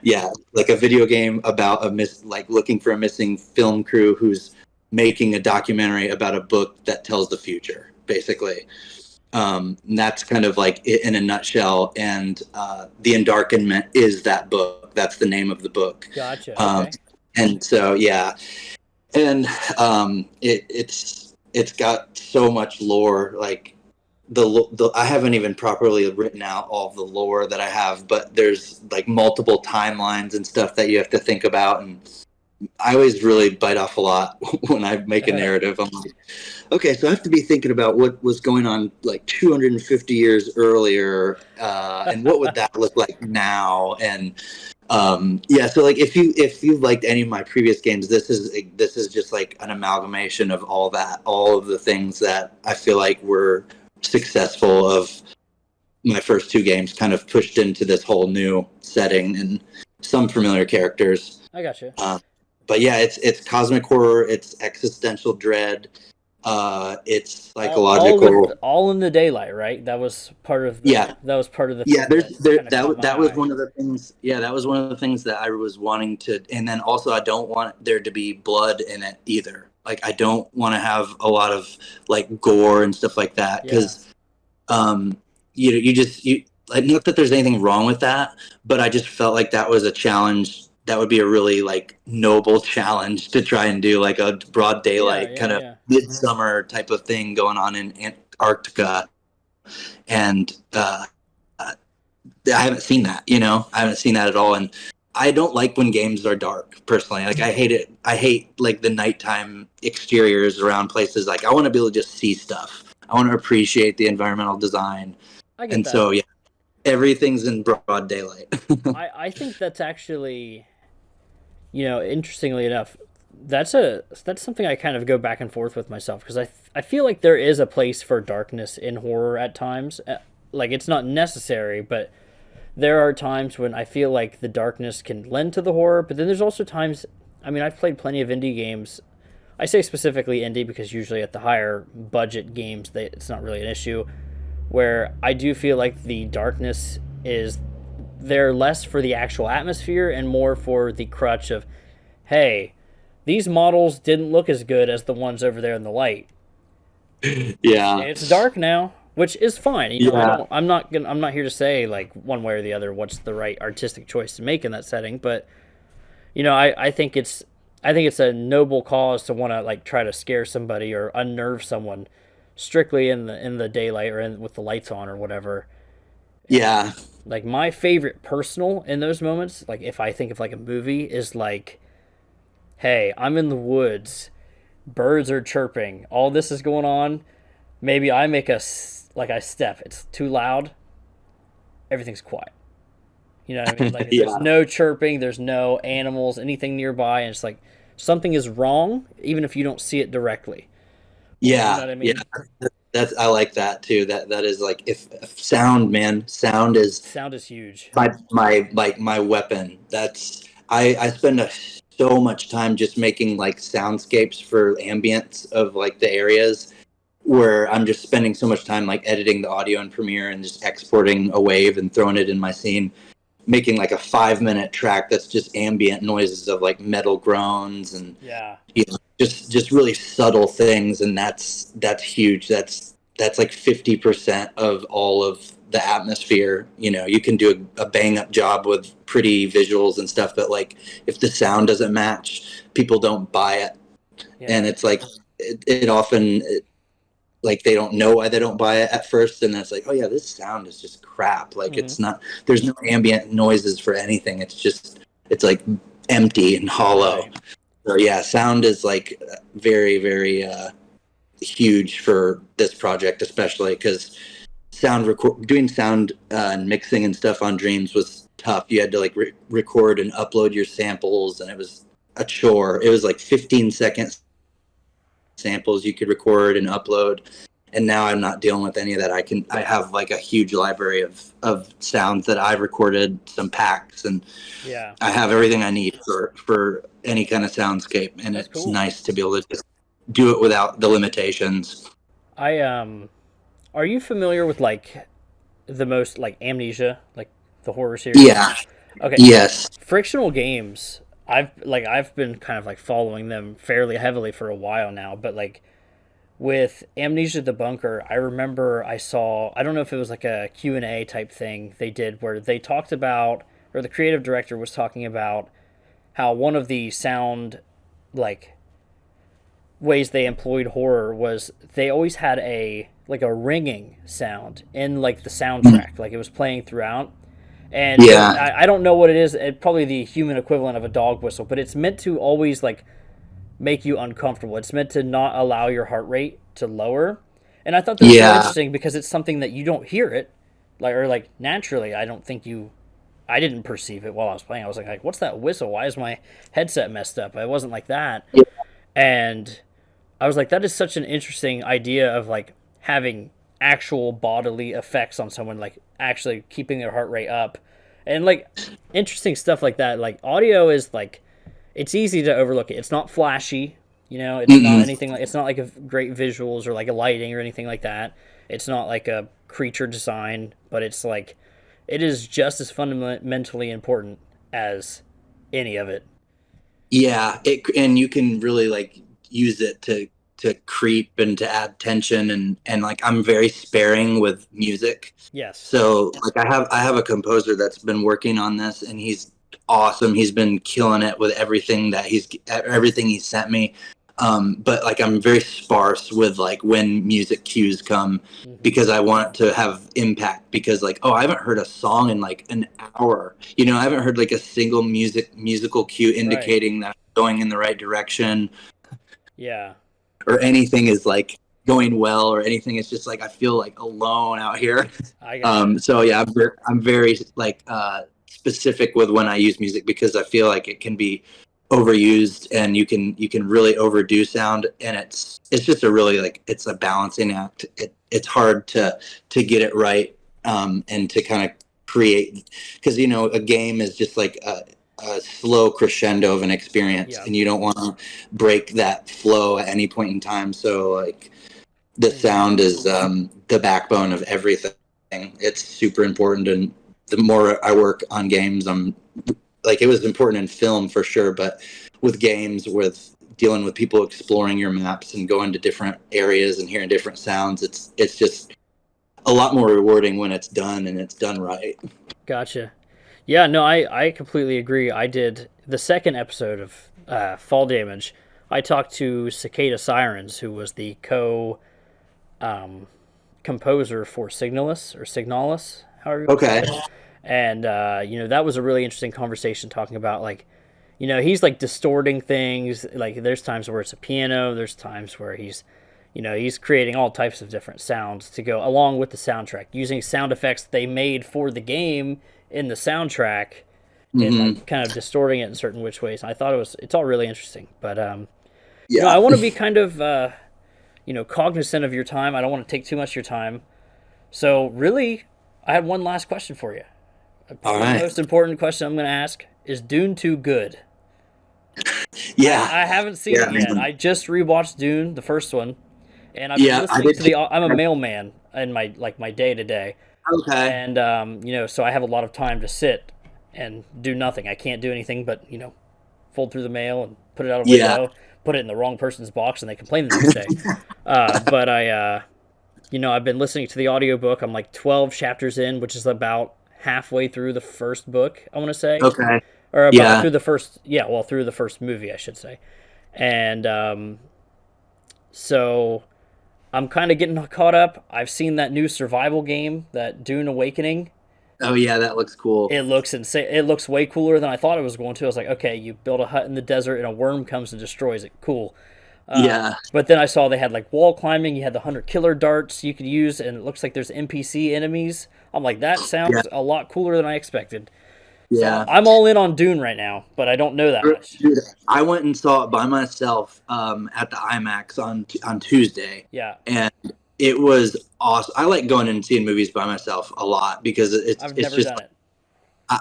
Yeah, like a video game about like looking for a missing film crew who's making a documentary about a book that tells the future, basically. And that's kind of like it in a nutshell. And The Endarkenment is that book. That's the name of the book. Gotcha. Um, Okay. and so yeah, and it's got so much lore. Like the I haven't even properly written out all of the lore that I have, but there's like multiple timelines and stuff that you have to think about. And I always really bite off a lot when I make a narrative. I'm like, okay, so I have to be thinking about what was going on like 250 years earlier, and what would that look like now? And yeah, so like if you've liked any of my previous games, this is just like an amalgamation of all that, all of the things that I feel like were successful of my first two games, kind of pushed into this whole new setting and some familiar characters. I gotcha. But yeah, it's cosmic horror, it's existential dread, it's psychological. All in the daylight, right? That was part of Yeah, the yeah. thing that kind of caught my That was eye. one of the things. Yeah, that was one of the things that I was wanting to. And then also, I don't want there to be blood in it either. Like, I don't want to have a lot of like gore and stuff like that, Yeah. because you like, not that there's anything wrong with that, but I just felt like that was a challenge. That would be a really like noble challenge to try and do, like a broad Yeah, daylight yeah, kind of yeah. midsummer type of thing going on in Antarctica. And I haven't seen that, you know, I haven't seen that at all. And I don't like when games are dark personally. Like, I hate it. I hate like the nighttime exteriors around places. Like, I want to be able to just see stuff. I want to appreciate the environmental design. I get And that. so, yeah, everything's in broad daylight. I think that's actually, interestingly enough, that's something I kind of go back and forth with myself, because I feel like there is a place for darkness in horror at times. Like, it's not necessary, but there are times when I feel like the darkness can lend to the horror, but then there's also times, I mean, I've played plenty of indie games. I say specifically indie because usually at the higher budget games, it's not really an issue, where I do feel like the darkness is there less for the actual atmosphere and more for the crutch of, hey, these models didn't look as good as the ones over there in the light. Yeah. It's dark now, which is fine. Yeah. I'm not here to say like one way or the other what's the right artistic choice to make in that setting, but I think it's a noble cause to want to like try to scare somebody or unnerve someone strictly in the daylight or with the lights on or whatever. Yeah. Like, my favorite personal in those moments, like if I think of like a movie, is like, hey, I'm in the woods, birds are chirping, all this is going on. Maybe I make like I step, it's too loud, everything's quiet. You know what I mean? Like, there's Yeah. no chirping, there's no animals, anything nearby, and it's like something is wrong, even if you don't see it directly. You know Yeah. what I Yeah. mean? I like that too. That is like, if sound, man, sound is Sound is huge. my weapon. I spend so much time just making like soundscapes for ambience of like the areas, where I'm just spending so much time like editing the audio in Premiere and just exporting a wave and throwing it in my scene, making like a 5-minute track that's just ambient noises of like metal groans and, Yeah. you know, just really subtle things. And that's huge. That's like 50% of all of the atmosphere. You know, you can do a bang up job with pretty visuals and stuff, but like, if the sound doesn't match, people don't buy it. Yeah. And it's like, it often, like, they don't know why they don't buy it at first, and it's like, oh yeah, this sound is just crap. Like, it's not, there's no ambient noises for anything. It's like empty and hollow. Right. So yeah, sound is like very, very huge for this project, especially because doing sound and mixing and stuff on Dreams was tough. You had to like record and upload your samples, and it was a chore. It was like 15-second samples you could record and upload. And now I'm not dealing with any of that. I have like a huge library of sounds that I've recorded, some packs, and Yeah. I have everything I need for any kind of soundscape. And That's it's cool. nice to be able to just do it without the limitations. I Are you familiar with like the most like Amnesia, like the horror series? Yeah. Okay, Yes. frictional games. I've been kind of like following them fairly heavily for a while now, but like with Amnesia the Bunker, I remember I don't know if it was like a Q&A type thing they did where they talked about, or the creative director was talking about how one of the sound like ways they employed horror was they always had a like a ringing sound in like the soundtrack, like it was playing throughout. And Yeah. I don't know what it is. It probably the human equivalent of a dog whistle, but it's meant to always like make you uncomfortable. It's meant to not allow your heart rate to lower. And I thought that was so Yeah. interesting because it's something that you don't hear it, like or like naturally. I don't think you. I didn't perceive it while I was playing. I was like, "What's that whistle? Why is my headset messed up?" It wasn't like that, and I was like, "That is such an interesting idea of like having actual bodily effects on someone, like actually keeping their heart rate up, and like interesting stuff like that. Like audio is like it's easy to overlook it. It's not flashy, you know. It's not Mm-mm. anything like it's not like a great visuals or like a lighting or anything like that. It's not like a creature design, but it's like it is just as fundamentally important as any of it. Yeah, and you can really like use it to creep and to add tension, and like I'm very sparing with music. Yes. So like I have a composer that's been working on this, and he's awesome. He's been killing it with everything he sent me. But like I'm very sparse with like when music cues come, Mm-hmm. because I want it to have impact, because like, oh, I haven't heard a song in like an hour. I haven't heard like a single musical cue Right. indicating that I'm going in the right direction, Yeah. or anything is like going well, or anything. It's just like I feel like alone out here. I gotcha. So yeah, I'm very like specific with when I use music, because I feel like it can be overused, and you can really overdo sound, and it's just a really like it's a balancing act. It's hard to get it right, and to kind of create, because a game is just like a slow crescendo of an experience, Yeah. and you don't want to break that flow at any point in time. So like the Mm-hmm. sound is the backbone of everything. It's super important, and the more I work on games, I'm like, it was important in film for sure, but with games, with dealing with people exploring your maps and going to different areas and hearing different sounds, it's just a lot more rewarding when it's done and it's done right. Gotcha. Yeah, no, I completely agree. I did the second episode of Fall Damage. I talked to Cicada Sirens, who was the um, composer for Signalis, however you want to Okay. say it. And that was a really interesting conversation talking about like, he's like distorting things. Like there's times where it's a piano. There's times where he's creating all types of different sounds to go along with the soundtrack, using sound effects they made for the game in the soundtrack, and Hmm. like kind of distorting it in certain which ways. I thought it's all really interesting, but I Yeah. want to be kind of cognizant of your time. I don't want to take too much of your time. So really, I have one last question for you. All The right. most important question I'm going to ask is Dune 2 good? Yeah. I haven't seen Yeah, it yet. man. I just rewatched Dune, the first one, and I've been Yeah, I listening did to too. the. I'm a mailman in my day to day, Okay. and so I have a lot of time to sit and do nothing. I can't do anything but fold through the mail and put it out a Yeah. window, put it in the wrong person's box, and they complain the next day. But I've been listening to the audiobook. I'm like 12 chapters in, which is about halfway through the first book, I want to say, Okay. or about Yeah. through the first, yeah, well, through the first movie, I should say. And so I'm kind of getting caught up. I've seen that new survival game, that Dune Awakening. Oh yeah, that looks cool. It looks insane. It looks way cooler than I thought it was going to. I was like, okay, you build a hut in the desert and a worm comes and destroys it. Cool. Yeah. But then I saw they had like wall climbing. You had the 100 killer darts you could use, and it looks like there's NPC enemies. I'm like, that Yeah. sounds a lot cooler than I expected. So Yeah. I'm all in on Dune right now, but I don't know that much. Dude, I went and saw it by myself at the IMAX on Tuesday, Yeah, and it was awesome. I like going and seeing movies by myself a lot because I've it's never just done it.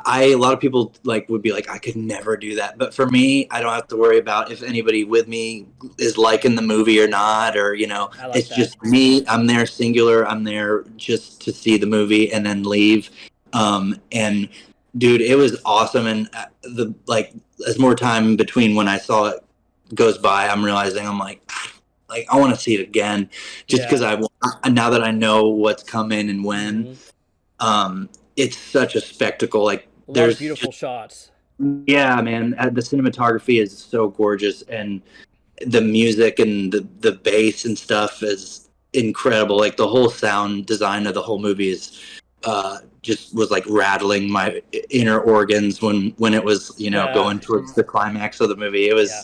a lot of people like would be like I could never do that, but for me, I don't have to worry about if anybody with me is liking the movie or not, or I like it's that. just me. I'm there singular. I'm there just to see the movie and then leave. And dude, it was awesome. And the like as more time between when I saw it goes by, I'm realizing I'm like I want to see it again, just because Yeah. now that I know what's coming and when. Hmm. Um, it's such a spectacle. Like A lot of there's just beautiful shots. yeah, man. The cinematography is so gorgeous, and the music and the bass and stuff is incredible. Like the whole sound design of the whole movie is just was like rattling my inner organs when it was Yeah, going towards the climax of the movie. yeah,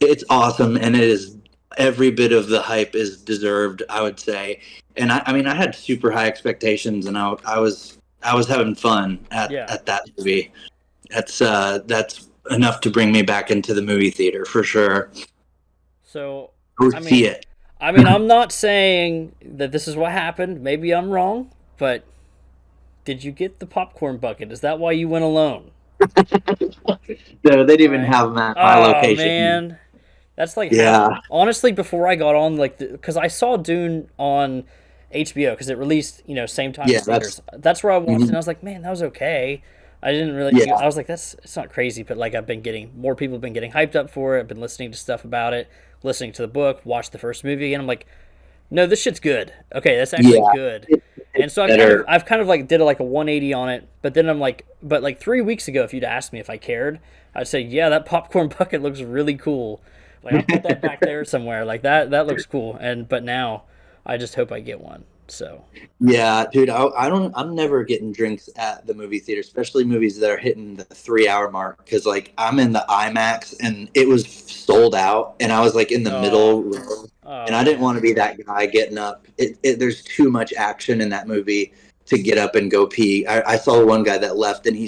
It's awesome, and it is every bit of the hype is deserved, I would say. And I mean, I had super high expectations, and I was having fun yeah. at that movie. That's enough to bring me back into the movie theater for sure. So, Go I see mean, it. I'm not saying that this is what happened. Maybe I'm wrong, but did you get the popcorn bucket? Is that why you went alone? So they didn't All even right. have them at my Oh location. man, that's like half. Yeah, Honestly, before I got on, like, because I saw Dune on HBO because it released, same time yeah, in theaters. That's where I watched it. And I was like, man, that was okay. I didn't really. yeah, I was like, that's it's not crazy, but like I've been getting more people have been getting hyped up for it. I've been listening to stuff about it, listening to the book, watched the first movie, and I'm like, no, this shit's good. Okay, that's actually yeah. good. And It's so better. I've kind of like did like a 180 on it, but then I'm like, but like 3 weeks ago, if you'd asked me if I cared, I'd say, yeah, that popcorn bucket looks really cool. Like I'll put that back there somewhere. Like that looks cool. And but now, I just hope I get one. So Yeah, dude, I don't. I'm never getting drinks at the movie theater, especially movies that are hitting the 3 hour mark. Because like I'm in the IMAX and it was sold out, and I was like in the oh middle row, oh and I didn't man, want to be that guy getting up. There's too much action in that movie to get up and go pee. I saw one guy that left, and he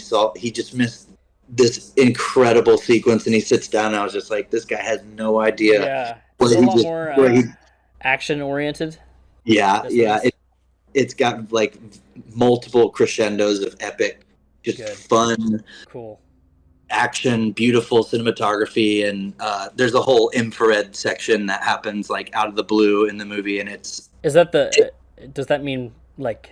just missed this incredible sequence, and he sits down, and I was just like, this guy has no idea yeah. Is what it a he lot just more what he. action oriented? Yeah, This one yeah. is It's got like multiple crescendos of epic, just good, fun cool. action, beautiful cinematography, and there's a whole infrared section that happens like out of the blue in the movie, and Is that the? Does that mean like?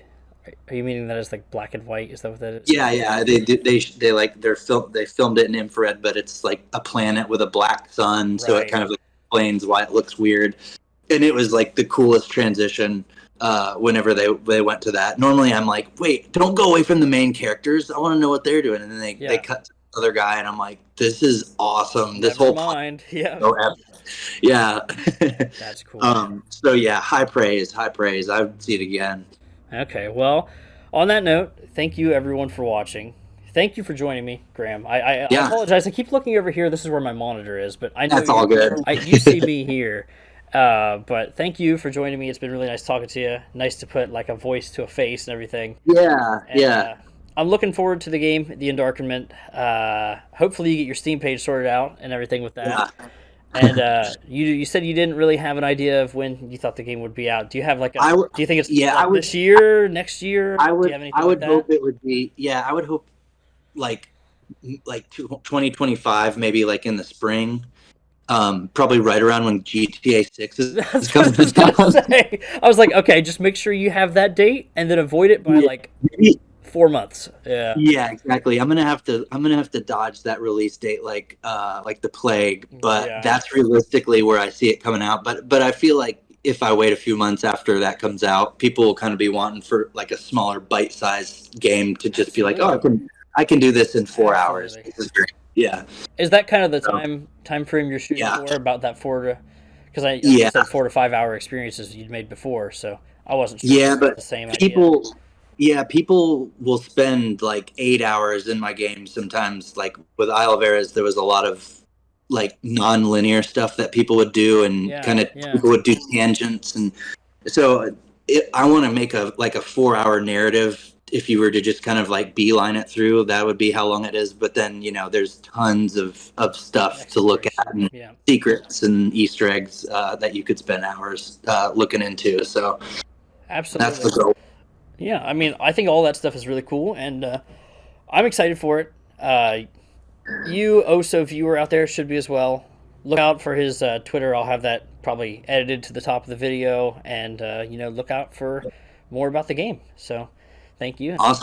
Are you meaning that it's like black and white? Is that what that is? yeah, yeah. They like they filmed it in infrared, but it's like a planet with a black sun, so it Right. kind of explains why it looks weird. And it was like the coolest transition whenever they went to that. Normally, I'm like, wait, don't go away from the main characters. I want to know what they're doing. And then they Yeah. cut to the other guy, and I'm like, this is awesome. This Never whole plot mind. Yeah. is so epic. Yeah. That's cool. So yeah, high praise, high praise. I would see it again. Okay. Well, on that note, thank you everyone for watching. Thank you for joining me, Graham. I Yeah, apologize. I keep looking over here. This is where my monitor is, but I know that's all good. you see me here. But thank you for joining me. It's been really nice talking to you. Nice to put like a voice to a face and everything. Yeah, And yeah, I'm looking forward to the game, The Endarkenment. Hopefully, you get your Steam page sorted out and everything with that. yeah. And you said you didn't really have an idea of when you thought the game would be out. Do you have like a? I w- Do you think it's yeah, like this year, next year? Do you have I anything like would that? hope it would be. Yeah, I would hope like 2025, maybe like in the spring. Probably right around when GTA 6 is That's what coming I was gonna out. say. I was like, okay, just make sure you have that date and then avoid it by Yeah, like maybe- 4 months. Yeah, yeah, exactly. I'm gonna have to dodge that release date like the plague, but yeah. that's realistically where I see it coming out. But I feel like if I wait a few months after that comes out, people will kind of be wanting for like a smaller bite-sized game to just be like, oh, Absolutely, I can do this in 4 hours. absolutely. This is great. Yeah. Is that kind of the So, time frame you're shooting yeah. for? About that four to, because I you Yeah. said 4 to 5 hour experiences you'd made before, so I wasn't sure if Yeah, that was but the same idea. people, yeah, people will spend like 8 hours in my game sometimes. Like with Isle of Errors, there was a lot of like non-linear stuff that people would do, and Yeah, kind of yeah. people would do tangents. And so I want to make a 4-hour narrative. If you were to just kind of like beeline it through, that would be how long it is. But then, there's tons of stuff to look Exploration. at, and Yeah, secrets and Easter eggs that you could spend hours looking into. So that's the absolutely. goal. Yeah, I mean, I think all that stuff is really cool, and I'm excited for it. You, Oso viewer out there, should be as well. Look out for his Twitter. I'll have that probably edited to the top of the video, and look out for more about the game. So, thank you. Awesome.